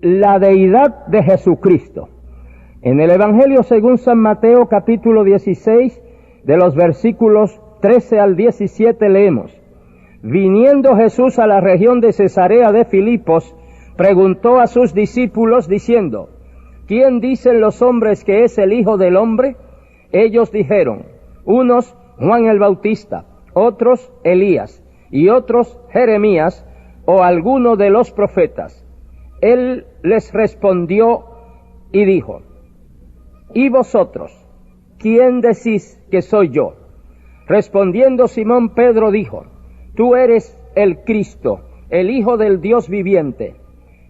la deidad de Jesucristo. En el Evangelio según San Mateo, capítulo 16, de los versículos 13 al 17 leemos: Viniendo Jesús a la región de Cesarea de Filipos, preguntó a sus discípulos diciendo: ¿Quién dicen los hombres que es el Hijo del Hombre? Ellos dijeron: unos Juan el Bautista, otros Elías, y otros Jeremías o alguno de los profetas. Él les respondió y dijo: ¿Y vosotros, quién decís que soy yo? Respondiendo Simón Pedro dijo: Tú eres el Cristo, el Hijo del Dios viviente.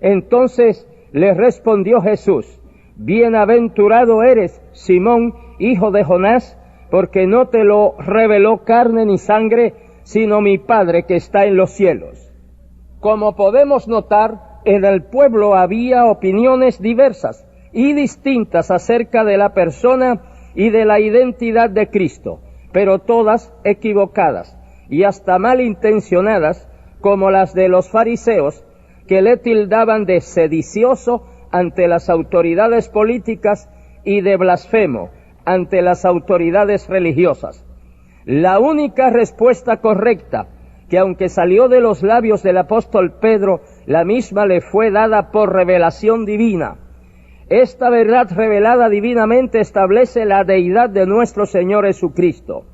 Entonces le respondió Jesús: Bienaventurado eres, Simón, hijo de Jonás, porque no te lo reveló carne ni sangre, sino mi Padre que está en los cielos. Como podemos notar, en el pueblo había opiniones diversas y distintas acerca de la persona y de la identidad de Cristo, pero todas equivocadas y hasta malintencionadas, como las de los fariseos, que le tildaban de sedicioso ante las autoridades políticas y de blasfemo ante las autoridades religiosas. La única respuesta correcta, que aunque salió de los labios del apóstol Pedro, la misma le fue dada por revelación divina. Esta verdad revelada divinamente establece la deidad de nuestro Señor Jesucristo.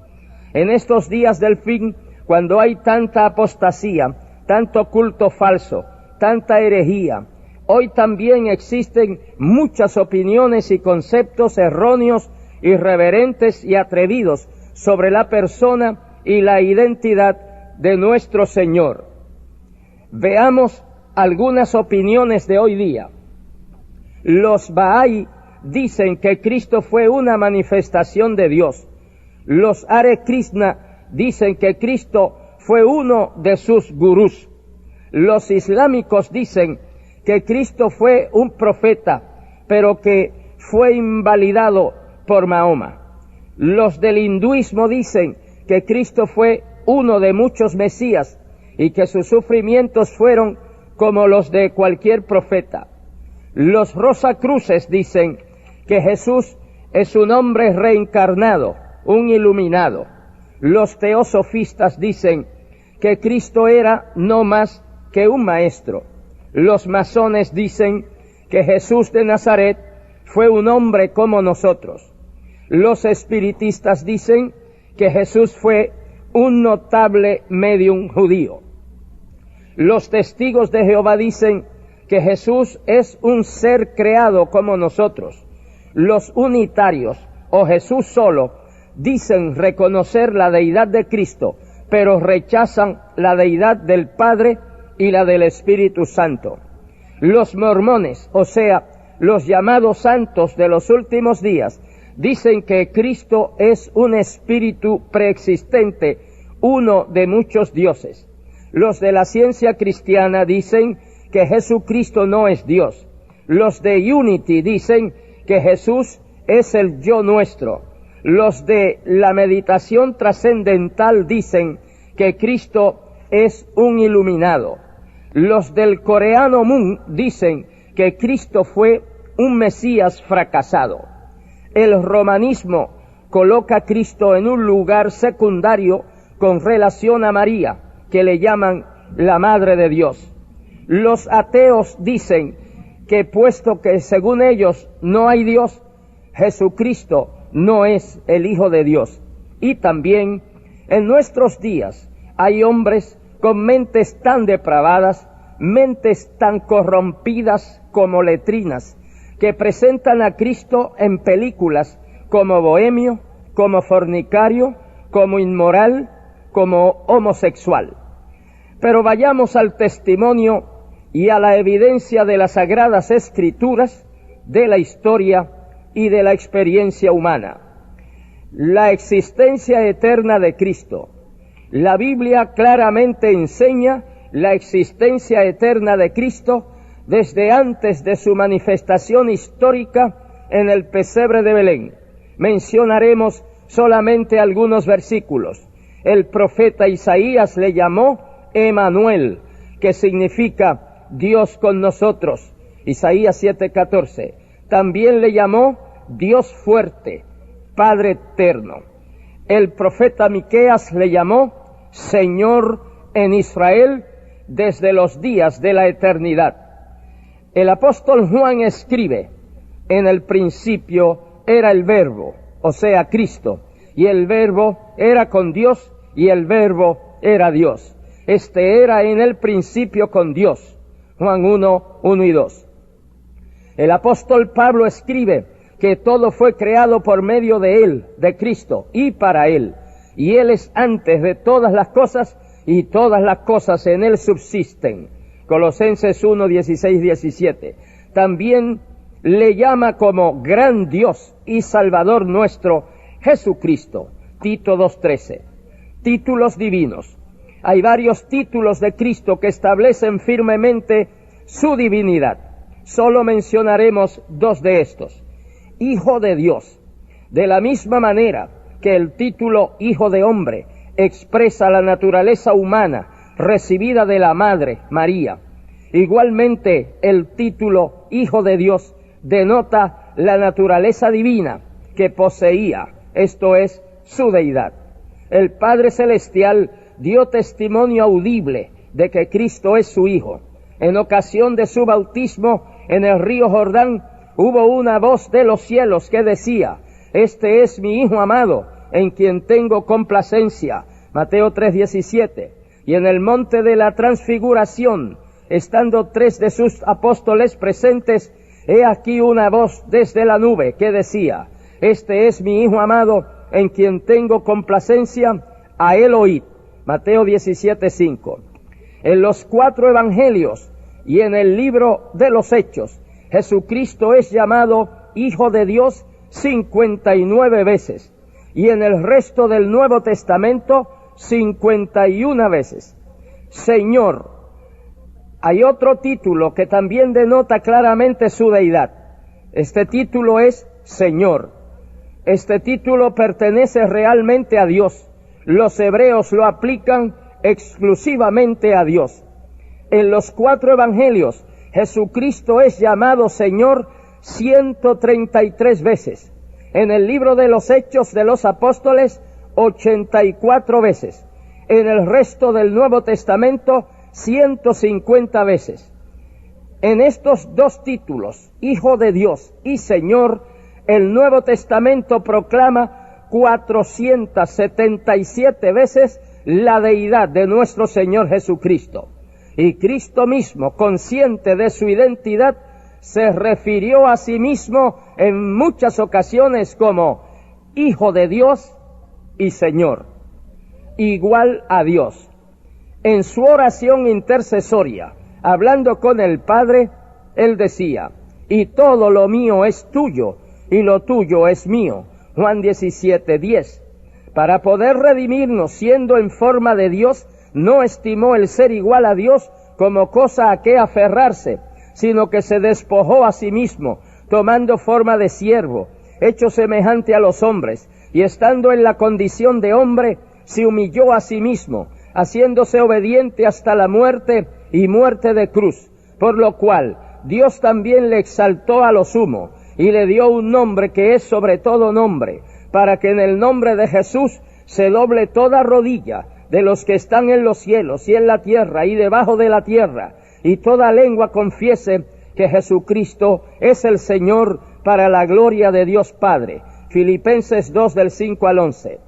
En estos días del fin, cuando hay tanta apostasía, tanto culto falso, tanta herejía, hoy también existen muchas opiniones y conceptos erróneos, irreverentes y atrevidos sobre la persona y la identidad de nuestro Señor. Veamos algunas opiniones de hoy día. Los Bahá'í dicen que Cristo fue una manifestación de Dios. Los Hare Krishna dicen que Cristo fue uno de sus gurús. Los islámicos dicen que Cristo fue un profeta, pero que fue invalidado por Mahoma. Los del hinduismo dicen que Cristo fue uno de muchos mesías y que sus sufrimientos fueron como los de cualquier profeta. Los rosacruces dicen que Jesús es un hombre reencarnado, un iluminado. Los teosofistas dicen que Cristo era no más que un maestro. Los masones dicen que Jesús de Nazaret fue un hombre como nosotros. Los espiritistas dicen que Jesús fue un notable médium judío. Los testigos de Jehová dicen que Jesús es un ser creado como nosotros. Los unitarios, o Jesús solo, dicen reconocer la deidad de Cristo, pero rechazan la deidad del Padre y la del Espíritu Santo. Los mormones, o sea, los llamados santos de los últimos días, dicen que Cristo es un espíritu preexistente, uno de muchos dioses. Los de la ciencia cristiana dicen que Jesucristo no es Dios. Los de Unity dicen que Jesús es el yo nuestro. Los de la meditación trascendental dicen que Cristo es un iluminado. Los del coreano Moon dicen que Cristo fue un Mesías fracasado. El romanismo coloca a Cristo en un lugar secundario con relación a María, que le llaman la Madre de Dios. Los ateos dicen que puesto que según ellos no hay Dios, Jesucristo no es el Hijo de Dios. Y también en nuestros días hay hombres con mentes tan depravadas, mentes tan corrompidas como letrinas, que presentan a Cristo en películas como bohemio, como fornicario, como inmoral, como homosexual. Pero vayamos al testimonio y a la evidencia de las Sagradas Escrituras, de la historia y de la experiencia humana. La existencia eterna de Cristo. La Biblia claramente enseña la existencia eterna de Cristo desde antes de su manifestación histórica en el pesebre de Belén. Mencionaremos solamente algunos versículos. El profeta Isaías le llamó Emanuel, que significa Dios con nosotros. Isaías 7:14. También le llamó Dios fuerte, Padre eterno. El profeta Miqueas le llamó Señor en Israel desde los días de la eternidad. El apóstol Juan escribe: en el principio era el Verbo, o sea, Cristo, y el Verbo era con Dios, y el Verbo era Dios. Este era en el principio con Dios. Juan 1:1 y 2. El apóstol Pablo escribe que todo fue creado por medio de Él, de Cristo, y para Él. Y Él es antes de todas las cosas, y todas las cosas en Él subsisten. Colosenses 1:16-17. También le llama como gran Dios y Salvador nuestro, Jesucristo. Tito 2:13. Títulos divinos. Hay varios títulos de Cristo que establecen firmemente su divinidad. Solo mencionaremos dos de estos. Hijo de Dios. De la misma manera que el título Hijo de Hombre expresa la naturaleza humana recibida de la Madre María, igualmente el título Hijo de Dios denota la naturaleza divina que poseía, esto es, su deidad. El Padre Celestial dio testimonio audible de que Cristo es su Hijo. En ocasión de su bautismo en el río Jordán, hubo una voz de los cielos que decía: este es mi Hijo amado, en quien tengo complacencia. Mateo 3:17. Y en el monte de la transfiguración, estando 3 de sus apóstoles presentes, he aquí una voz desde la nube que decía: este es mi Hijo amado, en quien tengo complacencia, a él oíd. Mateo 17:5. En los 4 evangelios y en el libro de los Hechos, Jesucristo es llamado Hijo de Dios 59 veces, y en el resto del Nuevo Testamento 51 veces. Señor. Hay otro título que también denota claramente su deidad. Este título es Señor. Este título pertenece realmente a Dios. Los hebreos lo aplican exclusivamente a Dios. En los 4 evangelios, Jesucristo es llamado Señor 133 veces. En el libro de los Hechos de los Apóstoles, 84 veces. En el resto del Nuevo Testamento, 150 veces. En estos dos títulos, Hijo de Dios y Señor, el Nuevo Testamento proclama 477 veces la deidad de nuestro Señor Jesucristo. Y Cristo mismo, consciente de su identidad, se refirió a sí mismo en muchas ocasiones como Hijo de Dios y Señor, igual a Dios. En su oración intercesoria, hablando con el Padre, Él decía: y todo lo mío es tuyo, y lo tuyo es mío. Juan 17:10. Para poder redimirnos siendo en forma de Dios, no estimó el ser igual a Dios como cosa a que aferrarse, sino que se despojó a sí mismo, tomando forma de siervo, hecho semejante a los hombres, y estando en la condición de hombre, se humilló a sí mismo, haciéndose obediente hasta la muerte y muerte de cruz, por lo cual Dios también le exaltó a lo sumo, y le dio un nombre que es sobre todo nombre, para que en el nombre de Jesús se doble toda rodilla de los que están en los cielos y en la tierra y debajo de la tierra, y toda lengua confiese que Jesucristo es el Señor, para la gloria de Dios Padre. Filipenses 2 del 5 al 11.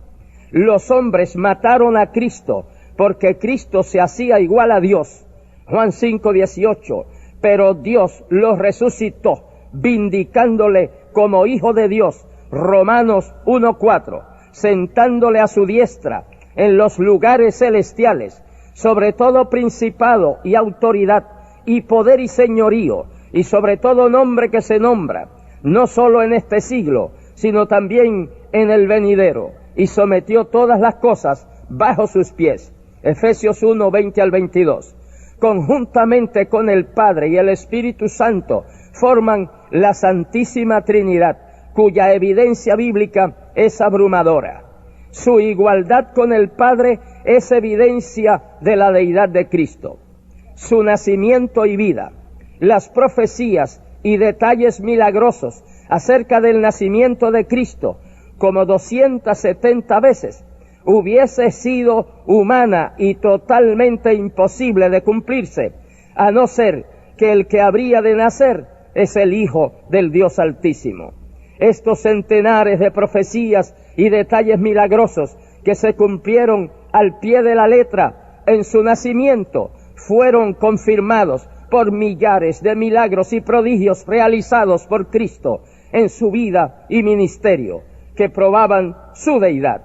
Los hombres mataron a Cristo porque Cristo se hacía igual a Dios. Juan 5:18. Pero Dios lo resucitó, vindicándole como Hijo de Dios. Romanos 1:4. Sentándole a su diestra en los lugares celestiales, sobre todo principado y autoridad, y poder y señorío, y sobre todo nombre que se nombra, no solo en este siglo, sino también en el venidero, y sometió todas las cosas bajo sus pies. Efesios 1:20 al 22. Conjuntamente con el Padre y el Espíritu Santo forman la Santísima Trinidad, cuya evidencia bíblica es abrumadora. Su igualdad con el Padre es evidencia de la deidad de Cristo. Su nacimiento y vida, las profecías y detalles milagrosos acerca del nacimiento de Cristo como 270 veces, hubiese sido humana y totalmente imposible de cumplirse, a no ser que el que habría de nacer es el Hijo del Dios Altísimo. Estos centenares de profecías y detalles milagrosos que se cumplieron al pie de la letra en su nacimiento fueron confirmados por millares de milagros y prodigios realizados por Cristo en su vida y ministerio, que probaban su deidad.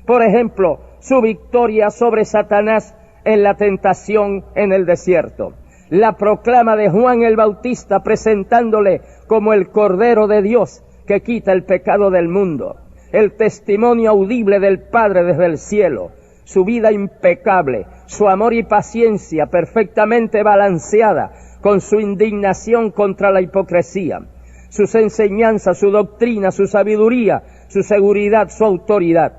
Por ejemplo, su victoria sobre Satanás en la tentación en el desierto, la proclama de Juan el Bautista presentándole como el Cordero de Dios que quita el pecado del mundo, el testimonio audible del Padre desde el cielo, su vida impecable, su amor y paciencia perfectamente balanceada con su indignación contra la hipocresía, sus enseñanzas, su doctrina, su sabiduría, su seguridad, su autoridad.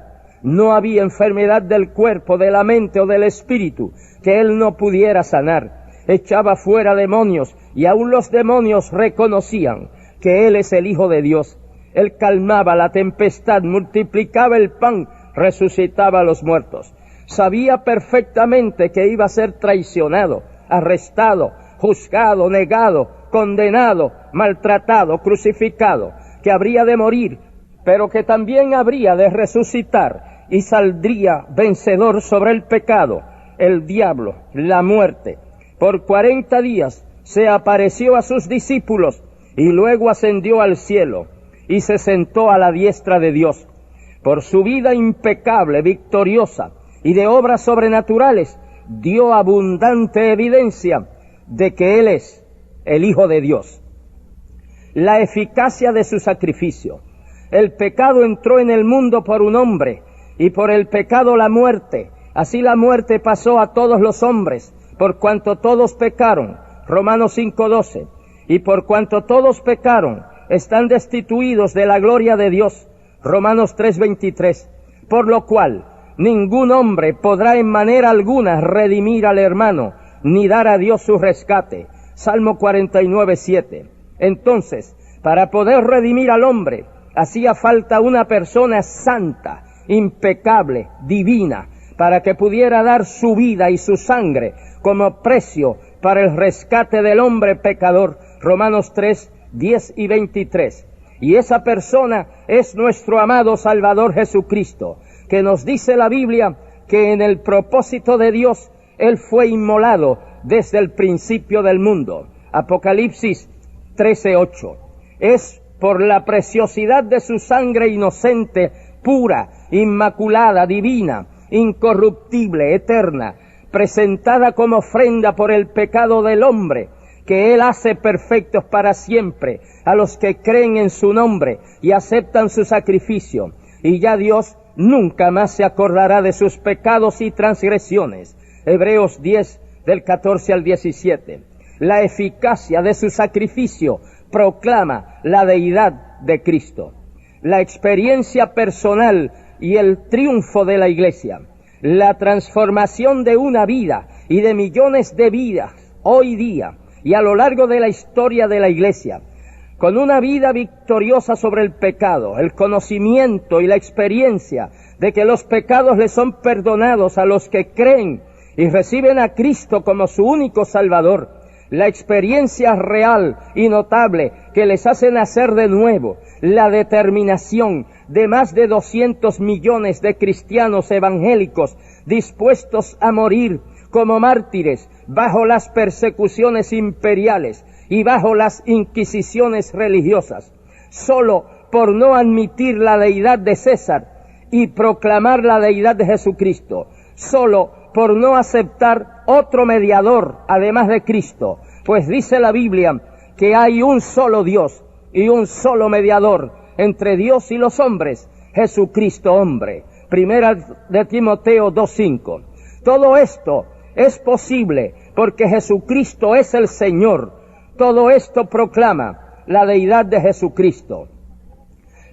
No había enfermedad del cuerpo, de la mente o del espíritu que él no pudiera sanar. Echaba fuera demonios y aún los demonios reconocían que él es el Hijo de Dios. Él calmaba la tempestad, multiplicaba el pan, resucitaba a los muertos. Sabía perfectamente que iba a ser traicionado, arrestado, juzgado, negado, condenado, maltratado, crucificado, que habría de morir, pero que también habría de resucitar y saldría vencedor sobre el pecado, el diablo, la muerte. Por 40 días se apareció a sus discípulos y luego ascendió al cielo y se sentó a la diestra de Dios. Por su vida impecable, victoriosa y de obras sobrenaturales, dio abundante evidencia de que Él es el Hijo de Dios. La eficacia de su sacrificio. El pecado entró en el mundo por un hombre, y por el pecado la muerte. Así la muerte pasó a todos los hombres, por cuanto todos pecaron. Romanos 5:12. Y por cuanto todos pecaron, están destituidos de la gloria de Dios. Romanos 3:23. Por lo cual, ningún hombre podrá en manera alguna redimir al hermano, ni dar a Dios su rescate. Salmo 49:7. Entonces, para poder redimir al hombre, hacía falta una persona santa, impecable, divina, para que pudiera dar su vida y su sangre como precio para el rescate del hombre pecador. Romanos 3:10 y 23. Y esa persona es nuestro amado Salvador Jesucristo, que nos dice la Biblia que en el propósito de Dios Él fue inmolado desde el principio del mundo. Apocalipsis 13:8. Es por la preciosidad de su sangre inocente, pura, inmaculada, divina, incorruptible, eterna, presentada como ofrenda por el pecado del hombre, que Él hace perfectos para siempre a los que creen en su nombre y aceptan su sacrificio. Y ya Dios nunca más se acordará de sus pecados y transgresiones. Hebreos 10, del 14 al 17. La eficacia de su sacrificio proclama la deidad de Cristo. La experiencia personal y el triunfo de la Iglesia. La transformación de una vida y de millones de vidas hoy día y a lo largo de la historia de la Iglesia, con una vida victoriosa sobre el pecado, el conocimiento y la experiencia de que los pecados les son perdonados a los que creen y reciben a Cristo como su único Salvador, la experiencia real y notable que les hace nacer de nuevo, la determinación de más de 200 millones de cristianos evangélicos dispuestos a morir como mártires bajo las persecuciones imperiales y bajo las inquisiciones religiosas, solo por no admitir la deidad de César y proclamar la deidad de Jesucristo, solo por no aceptar otro mediador además de Cristo, pues dice la Biblia que hay un solo Dios y un solo mediador entre Dios y los hombres, Jesucristo hombre. Primera de Timoteo 2:5. Todo esto es posible porque Jesucristo es el Señor. Todo esto proclama la deidad de Jesucristo.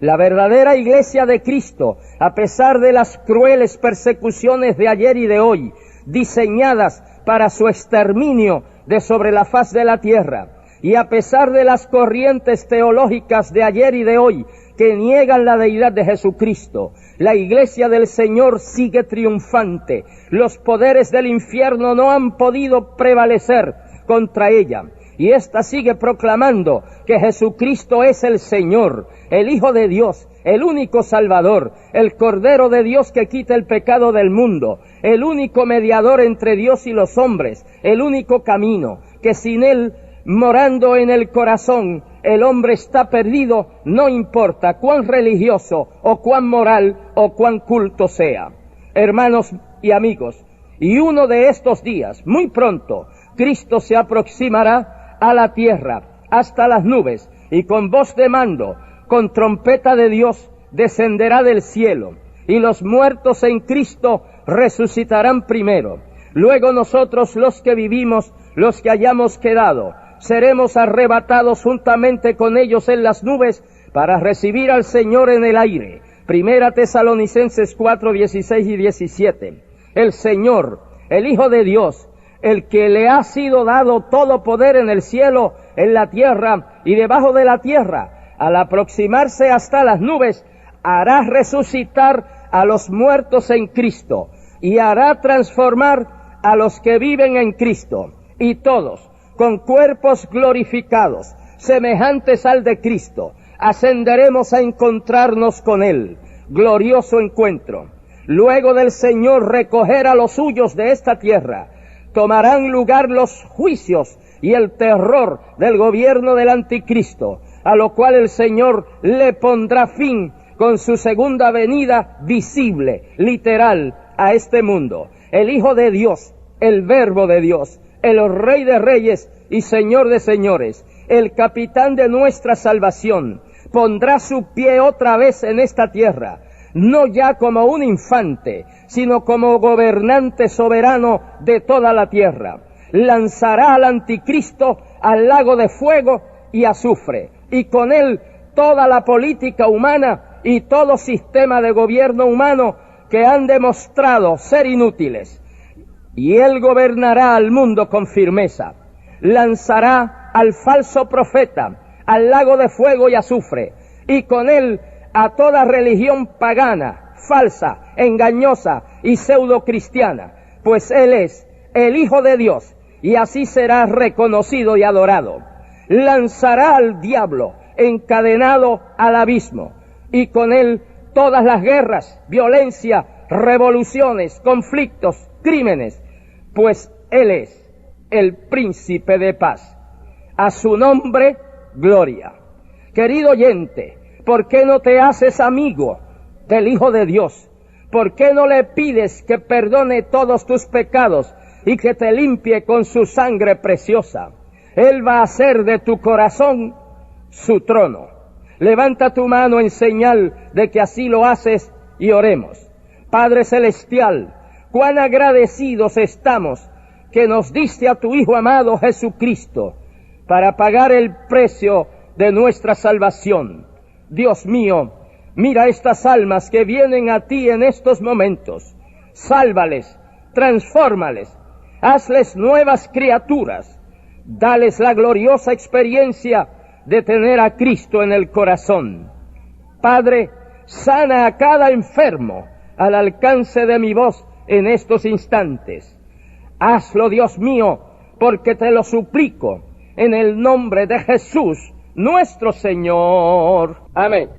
La verdadera iglesia de Cristo, a pesar de las crueles persecuciones de ayer y de hoy, diseñadas para su exterminio de sobre la faz de la tierra, Y a pesar de las corrientes teológicas de ayer y de hoy que niegan la deidad de Jesucristo, la Iglesia del Señor sigue triunfante. Los poderes del infierno no han podido prevalecer contra ella. Y ésta sigue proclamando que Jesucristo es el Señor, el Hijo de Dios, el único Salvador, el Cordero de Dios que quita el pecado del mundo, el único mediador entre Dios y los hombres, el único camino, que sin Él, morando en el corazón, el hombre está perdido, no importa cuán religioso o cuán moral o cuán culto sea. Hermanos y amigos, y uno de estos días, muy pronto, Cristo se aproximará a la tierra, hasta las nubes, y con voz de mando, con trompeta de Dios, descenderá del cielo, y los muertos en Cristo resucitarán primero. Luego nosotros, los que vivimos, los que hayamos quedado, seremos arrebatados juntamente con ellos en las nubes para recibir al Señor en el aire. Primera Tesalonicenses 4, 16 y 17. El Señor, el Hijo de Dios, el que le ha sido dado todo poder en el cielo, en la tierra y debajo de la tierra, al aproximarse hasta las nubes, hará resucitar a los muertos en Cristo y hará transformar a los que viven en Cristo, y todos, con cuerpos glorificados, semejantes al de Cristo, ascenderemos a encontrarnos con Él. Glorioso encuentro. Luego del Señor recoger a los suyos de esta tierra, tomarán lugar los juicios y el terror del gobierno del anticristo, a lo cual el Señor le pondrá fin con su segunda venida visible, literal, a este mundo. El Hijo de Dios, el Verbo de Dios, el Rey de Reyes y Señor de Señores, el capitán de nuestra salvación, pondrá su pie otra vez en esta tierra, no ya como un infante, sino como gobernante soberano de toda la tierra. Lanzará al anticristo al lago de fuego y azufre, y con él toda la política humana y todo sistema de gobierno humano que han demostrado ser inútiles. Y él gobernará al mundo con firmeza. Lanzará al falso profeta al lago de fuego y azufre, y con él a toda religión pagana, falsa, engañosa y pseudo-cristiana, pues él es el Hijo de Dios, y así será reconocido y adorado. Lanzará al diablo encadenado al abismo, y con él todas las guerras, violencia, revoluciones, conflictos, crímenes, pues él es el príncipe de paz. A su nombre, gloria. Querido oyente, ¿por qué no te haces amigo del Hijo de Dios? ¿Por qué no le pides que perdone todos tus pecados y que te limpie con su sangre preciosa? Él va a hacer de tu corazón su trono. Levanta tu mano en señal de que así lo haces y oremos. Padre Celestial, cuán agradecidos estamos que nos diste a tu Hijo amado Jesucristo para pagar el precio de nuestra salvación. Dios mío, mira estas almas que vienen a ti en estos momentos. Sálvales, transfórmales, hazles nuevas criaturas. Dales la gloriosa experiencia de tener a Cristo en el corazón. Padre, sana a cada enfermo al alcance de mi voz en estos instantes. Hazlo, Dios mío, porque te lo suplico en el nombre de Jesús, nuestro Señor. Amén.